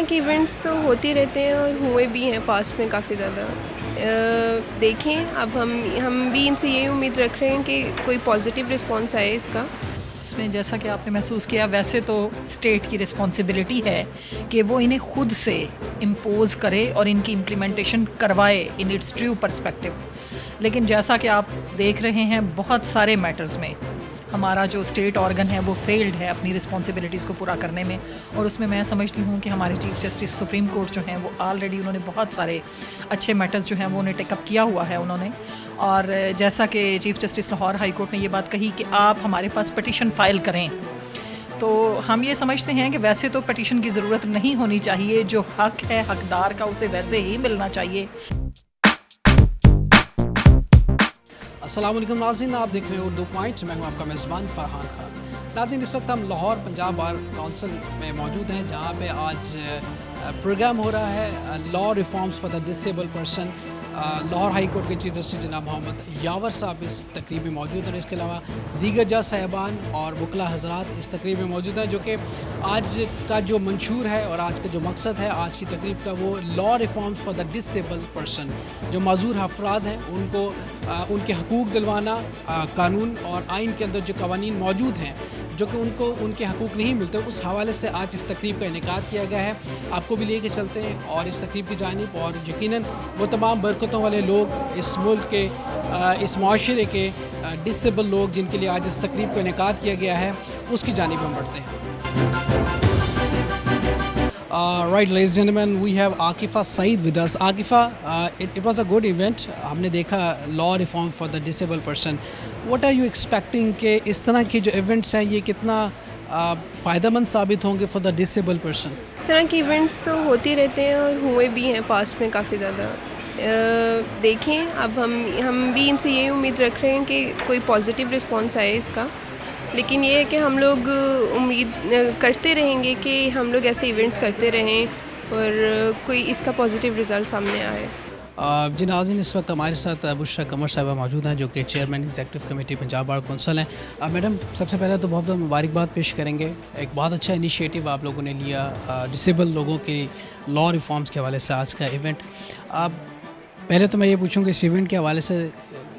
کے ایونٹس تو ہوتے رہتے ہیں اور ہوئے بھی ہیں پاسٹ میں کافی زیادہ. دیکھیں اب ہم بھی ان سے یہی امید رکھ رہے ہیں کہ کوئی پازیٹیو رسپانس آئے اس کا. اس میں جیسا کہ آپ نے محسوس کیا ویسے تو اسٹیٹ کی رسپانسبلٹی ہے کہ وہ انہیں خود سے امپوز کرے اور ان کی امپلیمنٹیشن کروائے ان اٹس ٹرو پرسپیکٹیو. لیکن جیسا کہ آپ دیکھ رہے ہیں بہت سارے میٹرز میں ہمارا جو اسٹیٹ آرگن ہے وہ فیلڈ ہے اپنی رسپانسبلٹیز کو پورا کرنے میں. اور اس میں سمجھتی ہوں کہ ہمارے چیف جسٹس سپریم کورٹ جو ہیں وہ آلریڈی انہوں نے بہت سارے اچھے میٹرز جو ہیں وہ انہیں ٹیک اپ کیا ہوا ہے انہوں نے. اور جیسا کہ chief justice Lahore high court نے یہ بات کہی کہ آپ ہمارے پاس پٹیشن فائل کریں, تو ہم یہ سمجھتے ہیں کہ ویسے تو پٹیشن کی ضرورت نہیں ہونی چاہیے, جو حق ہے حقدار کا اسے ویسے ہی ملنا چاہیے. السلام علیکم ناظرین, آپ دیکھ رہے ہیں اردو پوائنٹ. میں ہوں آپ کا میزبان فرحان خان. ناظرین, اس وقت ہم لاہور پنجاب بار کونسل میں موجود ہیں جہاں پہ آج پروگرام ہو رہا ہے law reforms for the disabled person. Lahore high court کے چیف جسٹس جناب محمد یاور صاحب اس تقریب میں موجود ہیں. اس کے علاوہ دیگر جج صاحبان اور وکلاء حضرات اس تقریب میں موجود ہیں, جو کہ آج کا جو منشور ہے اور آج کا جو مقصد ہے آج کی تقریب کا وہ law reforms for the disabled person, جو معذور افراد ہیں ان کو ان کے حقوق دلوانا. قانون اور آئین کے اندر جو قوانین موجود ہیں جو کہ ان کو ان کے حقوق نہیں ملتے, اس حوالے سے آج اس تقریب کا انعقاد کیا گیا ہے. آپ کو بھی لے کے چلتے ہیں اور اس تقریب کی جانب, اور یقیناً وہ تمام برکتوں والے لوگ اس ملک کے اس معاشرے کے ڈسیبل لوگ جن کے لیے آج اس تقریب کو انعقاد کیا گیا ہے اس کی جانب ہم بڑھتے ہیں. Right, ladies and gentlemen, we have Akifa Saeed with us. Akifa, it was a good event. ہم نے دیکھا law reform for the disabled person. What are you expecting کہ اس طرح کے جو ایونٹس ہیں یہ کتنا فائدہ مند ثابت ہوں گے for the disabled person? اس طرح کے ایونٹس تو ہوتے رہتے ہیں اور ہوئے بھی ہیں پاسٹ میں کافی زیادہ. دیکھیں اب ہم بھی ان سے یہی امید رکھ رہے ہیں کہ کوئی پازیٹیو رسپانس آئے اس کا. لیکن یہ ہے کہ ہم لوگ امید کرتے رہیں گے کہ ہم لوگ ایسے ایونٹس کرتے رہیں اور کوئی اس کا پازیٹیو رزلٹ سامنے آئے. جی ناظرین, اس وقت ہمارے ساتھ بشریٰ قمر صاحبہ موجود ہیں جو کہ chairman executive committee Punjab bar council ہیں. میڈم, سب سے پہلے تو بہت بہت مبارکباد پیش کریں گے. ایک بہت اچھا انیشیٹو آپ لوگوں نے لیا ڈسیبل لوگوں کے لا ریفارمز کے حوالے سے آج کا ایونٹ. پہلے تو میں یہ پوچھوں کہ اس ایونٹ کے حوالے سے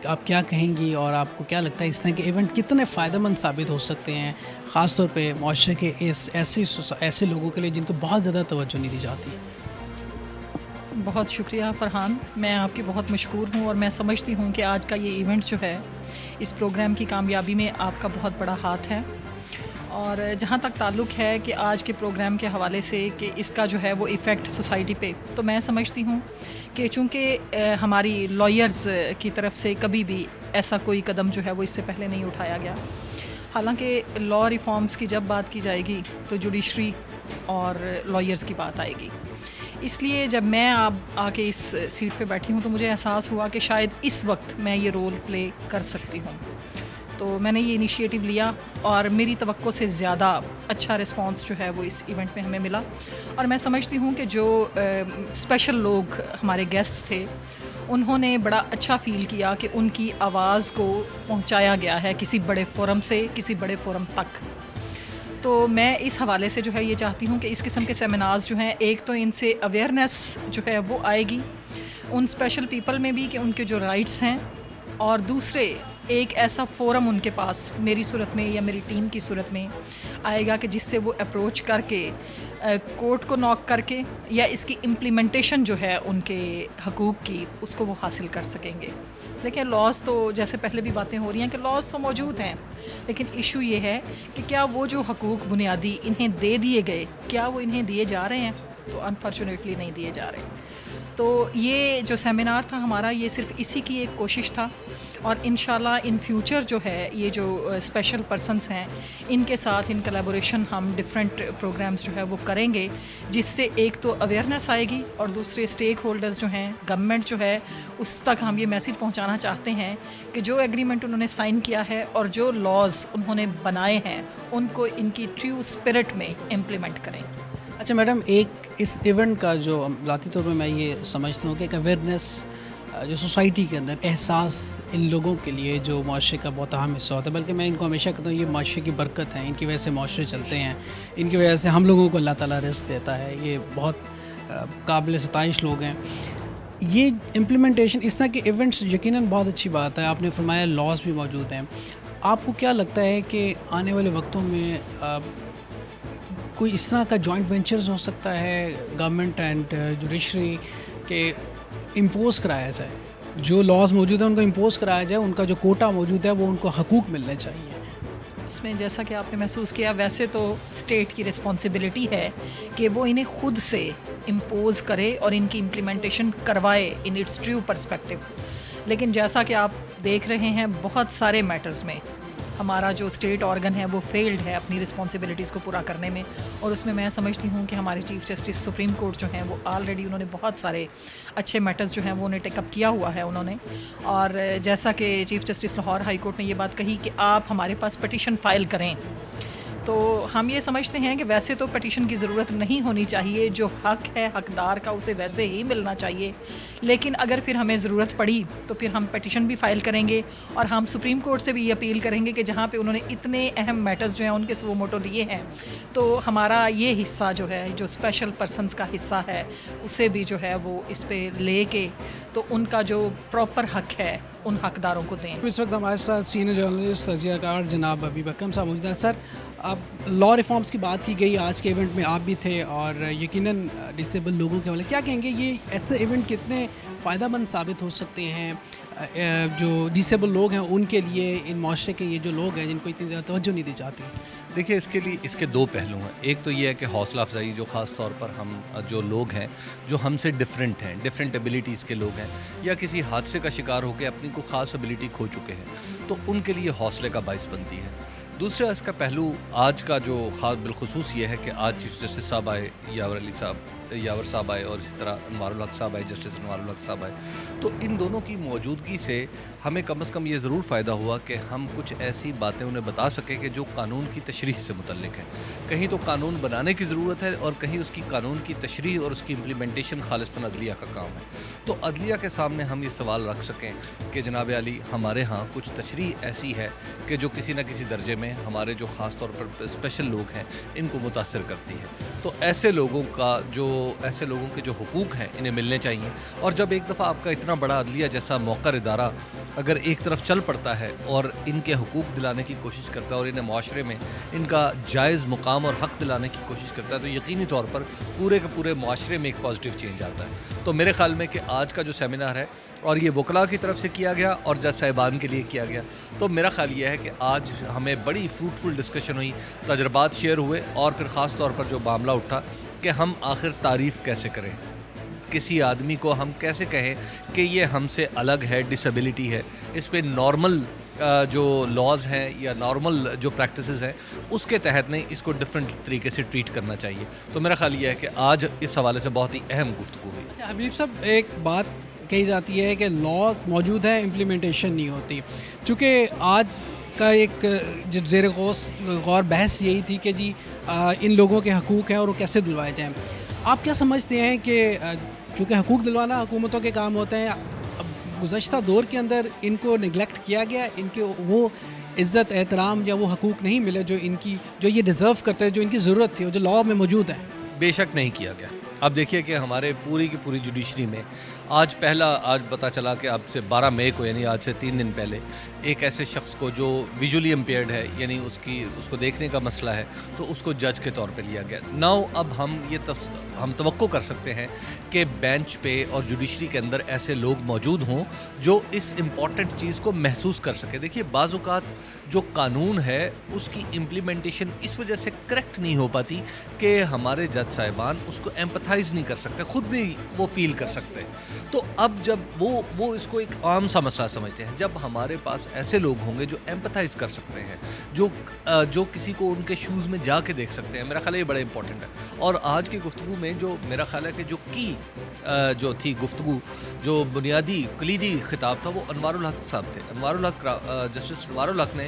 آپ کیا کہیں گی اور آپ کو کیا لگتا ہے اس طرح کے ایونٹ کتنے فائدہ مند ثابت ہو سکتے ہیں, خاص طور پہ معاشرے کے ایسے لوگوں کے لیے جن کو بہت زیادہ توجہ نہیں دی جاتی؟ بہت شکریہ فرحان, میں آپ کی بہت مشکور ہوں اور میں سمجھتی ہوں کہ آج کا یہ ایونٹ جو ہے اس پروگرام کی کامیابی میں آپ کا بہت بڑا ہاتھ ہے. اور جہاں تک تعلق ہے کہ آج کے پروگرام کے حوالے سے کہ اس کا جو ہے وہ ایفیکٹ سوسائٹی پہ, تو میں سمجھتی ہوں کہ چونکہ ہماری لائرز کی طرف سے کبھی بھی ایسا کوئی قدم جو ہے وہ اس سے پہلے نہیں اٹھایا گیا. حالانکہ لا ریفارمز کی جب بات کی جائے گی تو جوڈیشری اور لائرز کی بات آئے گی. اس لیے جب میں آ کے اس سیٹ پہ بیٹھی ہوں تو مجھے احساس ہوا کہ شاید اس وقت میں یہ رول پلے کر سکتی ہوں. تو میں نے یہ انیشیٹو لیا اور میری توقع سے زیادہ اچھا رسپانس جو ہے وہ اس ایونٹ میں ہمیں ملا. اور میں سمجھتی ہوں کہ جو اسپیشل لوگ ہمارے گیسٹس تھے انہوں نے بڑا اچھا فیل کیا کہ ان کی آواز کو پہنچایا گیا ہے کسی بڑے فورم سے کسی بڑے فورم تک. تو میں اس حوالے سے جو ہے یہ چاہتی ہوں کہ اس قسم کے سیمینارز جو ہیں, ایک تو ان سے اویئرنیس جو ہے وہ آئے گی ان اسپیشل پیپل میں بھی کہ ان کے جو رائٹس ہیں, اور دوسرے ایک ایسا فورم ان کے پاس میری صورت میں یا میری ٹیم کی صورت میں آئے گا کہ جس سے وہ اپروچ کر کے کورٹ کو ناک کر کے یا اس کی امپلیمنٹیشن جو ہے ان کے حقوق کی اس کو وہ حاصل کر سکیں گے. دیکھیں لاز تو جیسے پہلے بھی باتیں ہو رہی ہیں کہ لاز تو موجود ہیں, لیکن ایشو یہ ہے کہ کیا وہ جو حقوق بنیادی انہیں دے دیے گئے کیا وہ انہیں دیے جا رہے ہیں؟ تو انفارچونیٹلی نہیں دیے جا رہے. تو یہ جو سیمینار تھا ہمارا یہ صرف اسی کی ایک کوشش تھا, اور انشاءاللہ ان فیوچر جو ہے یہ جو اسپیشل پرسنس ہیں ان کے ساتھ ان کلیبوریشن ہم ڈفرینٹ پروگرامز جو ہے وہ کریں گے, جس سے ایک تو اویئرنیس آئے گی اور دوسرے اسٹیک ہولڈرز جو ہیں گورنمنٹ جو ہے اس تک ہم یہ میسیج پہنچانا چاہتے ہیں کہ جو ایگریمنٹ انہوں نے سائن کیا ہے اور جو لاز انہوں نے بنائے ہیں ان کو ان کی ٹرو اسپرٹ میں امپلیمنٹ کریں. اچھا میڈم, ایک اس ایونٹ کا جو ذاتی طور پہ میں یہ سمجھتا ہوں کہ ایک اویئرنیس جو سوسائٹی کے اندر احساس ان لوگوں کے لیے جو معاشرے کا بہت اہم حصہ ہوتا ہے، بلکہ میں ان کو ہمیشہ کہتا ہوں یہ معاشرے کی برکت ہے، ان کی وجہ سے معاشرے چلتے ہیں، ان کی وجہ سے ہم لوگوں کو اللہ تعالیٰ رزق دیتا ہے، یہ بہت قابل ستائش لوگ ہیں. یہ امپلیمنٹیشن اس طرح کے ایونٹس یقیناً بہت اچھی بات ہے. آپ نے فرمایا لاز بھی موجود ہیں. آپ کو کیا لگتا ہے کہ آنے والے وقتوں میں کوئی اس طرح کا جوائنٹ وینچرز ہو سکتا ہے گورنمنٹ اینڈ جوڈیشری کہ امپوز کرایا جائے، جو لاز موجود ہیں ان کو امپوز کرایا جائے، ان کا جو کوٹا موجود ہے وہ ان کو حقوق ملنے چاہیے؟ اس میں جیسا کہ آپ نے محسوس کیا، ویسے تو اسٹیٹ کی رسپانسبلٹی ہے کہ وہ انہیں خود سے امپوز کرے اور ان کی امپلیمنٹیشن کروائے ان اٹس ٹرو پرسپیکٹو. لیکن جیسا کہ آپ دیکھ رہے ہیں بہت سارے میٹرز میں ہمارا جو اسٹیٹ آرگن ہے وہ فیلڈ ہے اپنی رسپانسبلٹیز کو پورا کرنے میں. اور اس میں سمجھتی ہوں کہ ہمارے چیف جسٹس سپریم کورٹ جو ہیں وہ آلریڈی انہوں نے بہت سارے اچھے میٹرز جو ہیں وہ انہیں ٹیک اپ کیا ہوا ہے انہوں نے. اور جیسا کہ chief justice Lahore high court نے یہ بات کہی کہ آپ ہمارے پاس پٹیشن فائل کریں، تو ہم یہ سمجھتے ہیں کہ ویسے تو پٹیشن کی ضرورت نہیں ہونی چاہیے، جو حق ہے حقدار کا اسے ویسے ہی ملنا چاہیے. لیکن اگر پھر ہمیں ضرورت پڑی تو پھر ہم پٹیشن بھی فائل کریں گے، اور ہم سپریم کورٹ سے بھی یہ اپیل کریں گے کہ جہاں پہ انہوں نے اتنے اہم میٹرز جو ہیں ان کے سو موٹو لیے ہیں، تو ہمارا یہ حصہ جو ہے جو اسپیشل پرسنس کا حصہ ہے اسے بھی جو ہے وہ اس پہ لے کے تو ان کا جو پراپر حق ہے ان حقداروں کو دیں. اس وقت ہمارے ساتھ سینئر جرنلسٹ تجزیہ کار جناب حبیب اکرم صاحب موجود ہیں. سر، اب لا ریفارمس کی بات کی گئی، آج کے ایونٹ میں آپ بھی تھے اور یقیناً ڈسیبل لوگوں کے حوالے کیا کہیں گے، یہ ایسے ایونٹ کتنے فائدہ مند ثابت ہو سکتے ہیں جو ڈسیبل لوگ ہیں ان کے لیے، ان معاشرے کے یہ جو لوگ ہیں جن کو اتنی زیادہ توجہ نہیں دی جاتی؟ دیکھیے، اس کے دو پہلو ہیں. ایک تو یہ ہے کہ حوصلہ افزائی، جو خاص طور پر ہم جو لوگ ہیں جو ہم سے ڈفرینٹ ہیں، ڈفرینٹ ایبیلیٹیز کے لوگ ہیں، یا کسی حادثے کا شکار ہو کے اپنی کوئی خاص ایبیلیٹی کھو چکے ہیں، تو ان کے لیے حوصلے کا باعث بنتی ہے. دوسرا اس کا پہلو آج کا جو خاص بالخصوص یہ ہے کہ آج چیف جسٹس صاحب آئے، یاور صاحب آئے، اور اسی طرح انوار الحق صاحب آئے، جسٹس انوار الحق صاحب آئے. تو ان دونوں کی موجودگی سے ہمیں کم از کم یہ ضرور فائدہ ہوا کہ ہم کچھ ایسی باتیں انہیں بتا سکیں کہ جو قانون کی تشریح سے متعلق ہیں. کہیں تو قانون بنانے کی ضرورت ہے اور کہیں اس کی قانون کی تشریح اور اس کی امپلیمنٹیشن خالصتاً عدلیہ کا کام ہے. تو عدلیہ کے سامنے ہم یہ سوال رکھ سکیں کہ جناب عالی، ہمارے ہاں کچھ تشریح ایسی ہے کہ جو کسی نہ کسی درجے میں ہمارے جو خاص طور پر اسپیشل لوگ ہیں ان کو متاثر کرتی ہے. تو ایسے لوگوں کے جو حقوق ہیں انہیں ملنے چاہیے. اور جب ایک دفعہ آپ کا اتنا بڑا عدلیہ جیسا موقر ادارہ اگر ایک طرف چل پڑتا ہے اور ان کے حقوق دلانے کی کوشش کرتا ہے اور انہیں معاشرے میں ان کا جائز مقام اور حق دلانے کی کوشش کرتا ہے، تو یقینی طور پر پورے کے پورے معاشرے میں ایک پازیٹیو چینج آتا ہے. تو میرے خیال میں کہ آج کا جو سیمینار ہے اور یہ وکلاء کی طرف سے کیا گیا اور جج صاحبان کے لیے کیا گیا، تو میرا خیال یہ ہے کہ آج ہمیں بڑی فروٹفل ڈسکشن ہوئی، تجربات شیئر ہوئے، اور پھر خاص طور پر جو معاملہ اٹھا کہ ہم آخر تعریف کیسے کریں، کسی آدمی کو ہم کیسے کہیں کہ یہ ہم سے الگ ہے، ڈسیبلٹی ہے. اس پہ نارمل جو لاز ہیں یا نارمل جو پریکٹسز ہیں اس کے تحت نہیں، اس کو ڈفرینٹ طریقے سے ٹریٹ کرنا چاہیے. تو میرا خیال یہ ہے کہ آج اس حوالے سے بہت ہی اہم گفتگو ہوئی. حبیب صاحب، ایک بات کہی جاتی ہے کہ لاز موجود ہیں، امپلیمنٹیشن نہیں ہوتی. چونکہ آج کا ایک زیر غور بحث یہی تھی کہ جی ان لوگوں کے حقوق ہیں اور وہ کیسے دلوائے جائیں. آپ کیا سمجھتے ہیں کہ چونکہ حقوق دلوانا حکومتوں کے کام ہوتے ہیں، گزشتہ دور کے اندر ان کو نگلیکٹ کیا گیا، ان کے وہ عزت احترام یا وہ حقوق نہیں ملے جو یہ ڈیزرو کرتے ہیں، جو ان کی ضرورت تھی، جو لاء میں موجود ہیں؟ بے شک نہیں کیا گیا. اب دیکھیے کہ ہمارے پوری کی پوری جوڈیشری میں آج پتہ چلا کہ اب سے 12 مئی کو، یعنی آج سے 3 دن پہلے، ایک ایسے شخص کو جو ویژولی امپیئرڈ ہے، یعنی اس کو دیکھنے کا مسئلہ ہے، تو اس کو جج کے طور پہ لیا گیا. اب ہم توقع کر سکتے ہیں کہ بینچ پہ اور جوڈیشری کے اندر ایسے لوگ موجود ہوں جو اس امپورٹنٹ چیز کو محسوس کر سکے. دیکھیے، بعض اوقات جو قانون ہے اس کی امپلیمنٹیشن اس وجہ سے کریکٹ نہیں ہو پاتی کہ ہمارے جج صاحبان اس کو ایمپتھائز نہیں کر سکتے، خود نہیں وہ فیل کر سکتے. تو اب جب وہ اس کو ایک عام سا مسئلہ سمجھتے ہیں، جب ہمارے پاس ایسے لوگ ہوں گے جو ایمپتھائز کر سکتے ہیں، جو کسی کو ان کے شوز میں جا کے دیکھ سکتے ہیں، میرا خیال ہے یہ بڑا امپورٹنٹ ہے. اور آج کی گفتگو میں جو میرا خیال ہے کہ جو تھی گفتگو، جو بنیادی کلیدی خطاب تھا، وہ انوار الحق صاحب تھے. جسٹس انوار الحق نے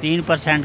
3%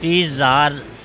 30,000